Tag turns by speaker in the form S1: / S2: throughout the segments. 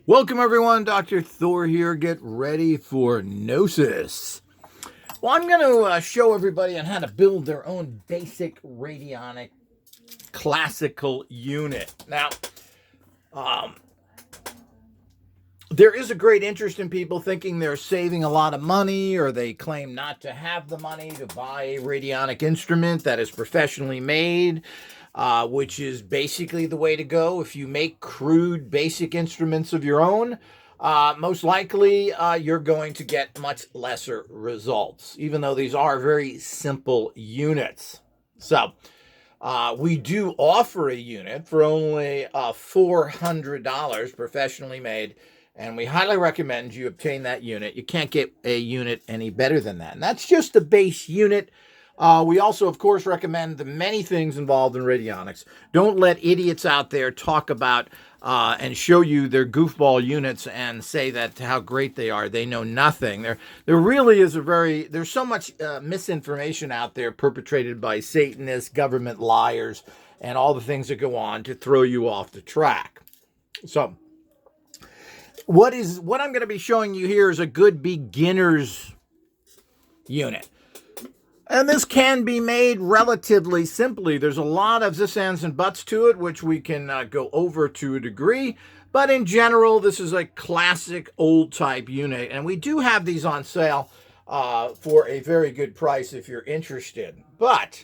S1: Welcome everyone, Dr. Thor here. Get ready for Gnosis. Well, I'm going to show everybody on how to build their own basic radionic classical unit. Now, there is a great interest in people thinking they're saving a lot of money, or they claim not to have the money to buy a radionic instrument that is professionally made, which is basically the way to go. If you make crude basic instruments of your own, most likely you're going to get much lesser results, even though these are very simple units. So we do offer a unit for only $400 professionally made, and we highly recommend you obtain that unit. You can't get a unit any better than that. And that's just the base unit. We also, of course, recommend the many things involved in radionics. Don't let idiots out there talk about and show you their goofball units and say that how great they are. They know nothing. There really is there's so much misinformation out there perpetrated by Satanists, government liars, and all the things that go on to throw you off the track. So, what I'm going to be showing you here is a good beginner's unit. And this can be made relatively simply. There's a lot of this, ands, and buts to it, which we can go over to a degree. But in general, this is a classic old type unit. And we do have these on sale for a very good price if you're interested. But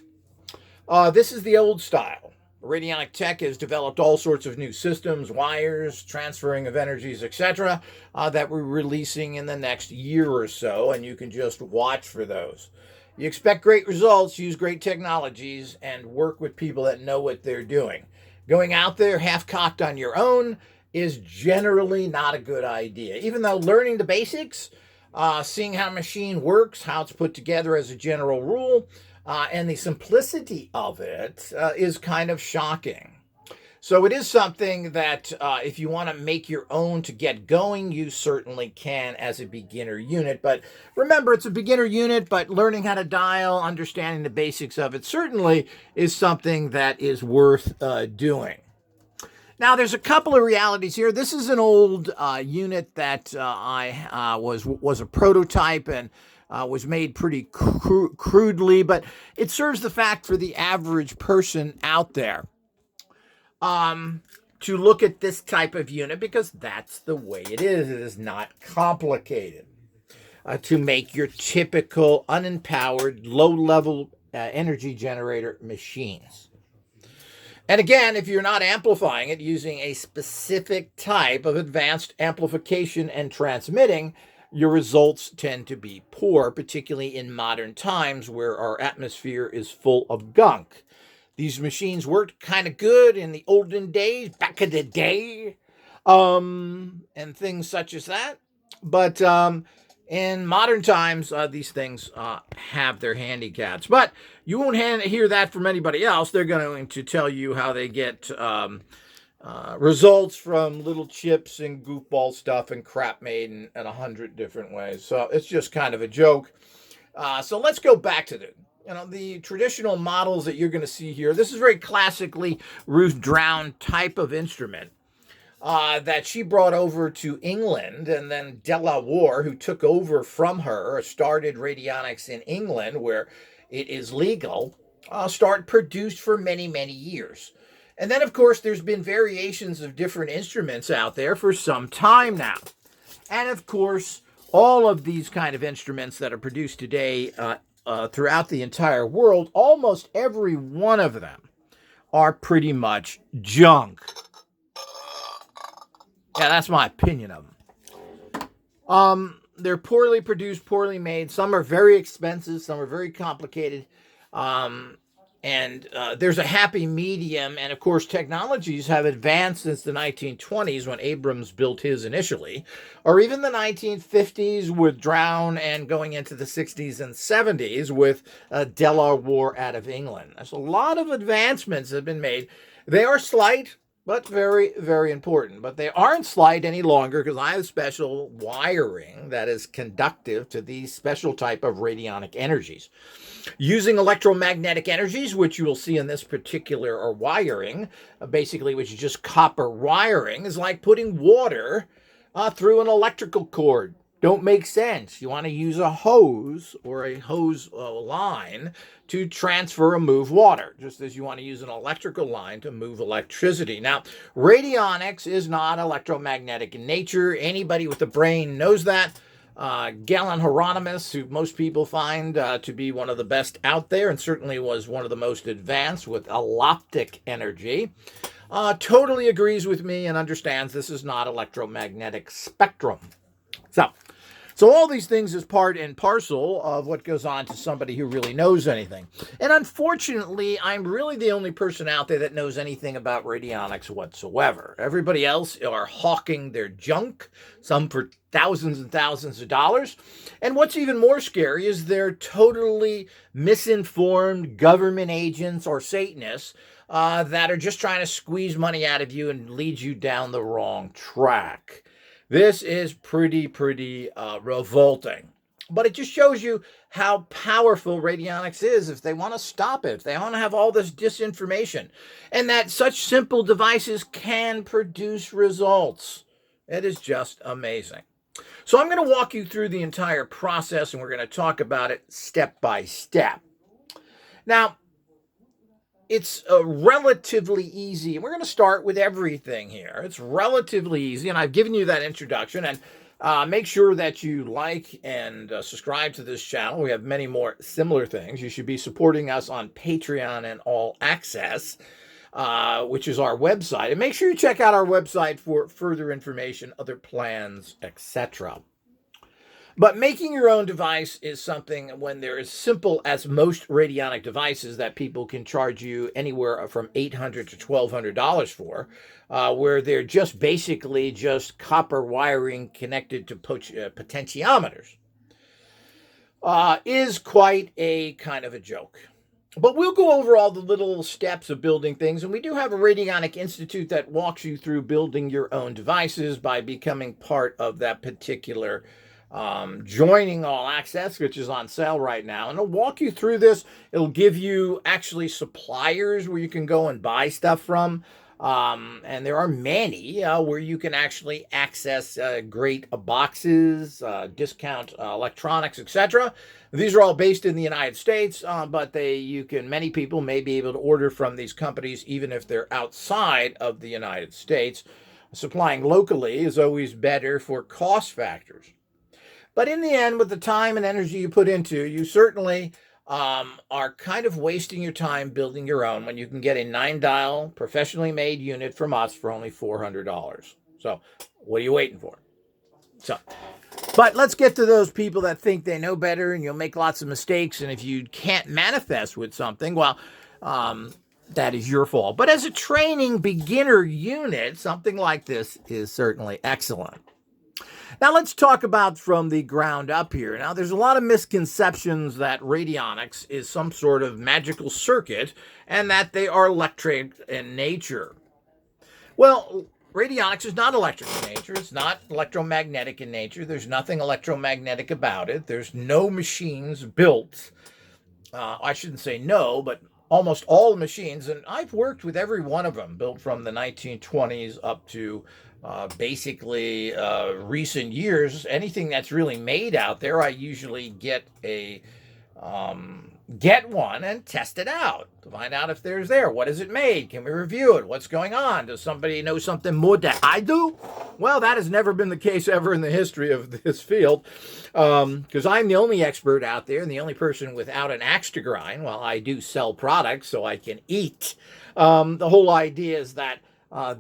S1: this is the old style. Radionic Tech has developed all sorts of new systems, wires, transferring of energies, etc., that we're releasing in the next year or so, and you can just watch for those. You expect great results, use great technologies, and work with people that know what they're doing. Going out there half-cocked on your own is generally not a good idea. Even though learning the basics, seeing how a machine works, how it's put together as a general rule, and the simplicity of it is kind of shocking. So it is something that if you want to make your own to get going, you certainly can as a beginner unit. But remember, it's a beginner unit, but learning how to dial, understanding the basics of it certainly is something that is worth doing. Now, there's a couple of realities here. This is an old unit that I was a prototype and was made pretty crudely, but it serves the fact for the average person out there to look at this type of unit, because that's the way it is. It is not complicated to make your typical unempowered, low-level energy generator machines. And again, if you're not amplifying it using a specific type of advanced amplification and transmitting, your results tend to be poor, particularly in modern times where our atmosphere is full of gunk. These machines worked kind of good in the olden days, back in the day, and things such as that. But in modern times, these things have their handicaps. But you won't hear that from anybody else. They're going to tell you how they get results from little chips and goofball stuff and crap made in 100 different ways. So it's just kind of a joke. So let's go back to the traditional models that you're going to see here. This is very classically Ruth Drown type of instrument that she brought over to England, and then Delaware, who took over from her, started radionics in England where it is legal, produced for many, many years. And then, of course, there's been variations of different instruments out there for some time now. And, of course, all of these kind of instruments that are produced today throughout the entire world, almost every one of them are pretty much junk. Yeah, that's my opinion of them. They're poorly produced, poorly made. Some are very expensive. Some are very complicated. And there's a happy medium. And, of course, technologies have advanced since the 1920s when Abrams built his initially, or even the 1950s with Drown, and going into the 60s and 70s with Delaware out of England. There's a lot of advancements that have been made. They are slight, but very, very important. But they aren't slight any longer because I have special wiring that is conductive to these special type of radionic energies. Using electromagnetic energies, which you will see in this particular wiring, basically which is just copper wiring, is like putting water through an electrical cord. Don't make sense. You want to use a hose or a hose line to transfer or move water, just as you want to use an electrical line to move electricity. Now, radionics is not electromagnetic in nature. Anybody with a brain knows that. Galen Hieronymus, who most people find to be one of the best out there and certainly was one of the most advanced with alloptic energy, totally agrees with me and understands this is not electromagnetic spectrum. So all these things is part and parcel of what goes on to somebody who really knows anything. And unfortunately, I'm really the only person out there that knows anything about radionics whatsoever. Everybody else are hawking their junk, some for thousands and thousands of dollars. And what's even more scary is they're totally misinformed government agents or Satanists that are just trying to squeeze money out of you and lead you down the wrong track. This is pretty revolting. But it just shows you how powerful radionics is if they want to stop it, if they want to have all this disinformation, and that such simple devices can produce results. It is just amazing. So I'm going to walk you through the entire process, and we're going to talk about it step by step. Now, it's relatively easy. We're going to start with everything here. It's relatively easy, and I've given you that introduction. And make sure that you like and subscribe to this channel. We have many more similar things. You should be supporting us on Patreon and All Access, which is our website. And make sure you check out our website for further information, other plans, etc. But making your own device is something when they're as simple as most radionic devices that people can charge you anywhere from $800 to $1,200 for, where they're just basically just copper wiring connected to potentiometers, is quite a kind of a joke. But we'll go over all the little steps of building things, and we do have a Radionic Institute that walks you through building your own devices by becoming part of that particular joining All Access, which is on sale right now. And it'll walk you through this. It'll give you actually suppliers where you can go and buy stuff from. And there are many where you can actually access great boxes, discount electronics, etc. These are all based in the United States, but many people may be able to order from these companies even if they're outside of the United States. Supplying locally is always better for cost factors. But in the end, with the time and energy you put into, you certainly are kind of wasting your time building your own when you can get a 9-dial professionally made unit from us for only $400. So what are you waiting for? But let's get to those people that think they know better and you'll make lots of mistakes. And if you can't manifest with something, well, that is your fault. But as a training beginner unit, something like this is certainly excellent. Now, let's talk about from the ground up here. Now, there's a lot of misconceptions that radionics is some sort of magical circuit and that they are electric in nature. Well, radionics is not electric in nature. It's not electromagnetic in nature. There's nothing electromagnetic about it. There's no machines built. I shouldn't say no, but almost all the machines, and I've worked with every one of them, built from the 1920s up to basically recent years. Anything that's really made out there, I usually get one and test it out to find out if there's there. What is it made? Can we review it? What's going on? Does somebody know something more than I do? Well, that has never been the case ever in the history of this field, because I'm the only expert out there and the only person without an axe to grind. Well, I do sell products so I can eat. The whole idea is that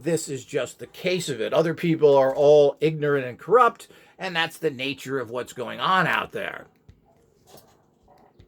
S1: this is just the case of it. Other people are all ignorant and corrupt, and that's the nature of what's going on out there.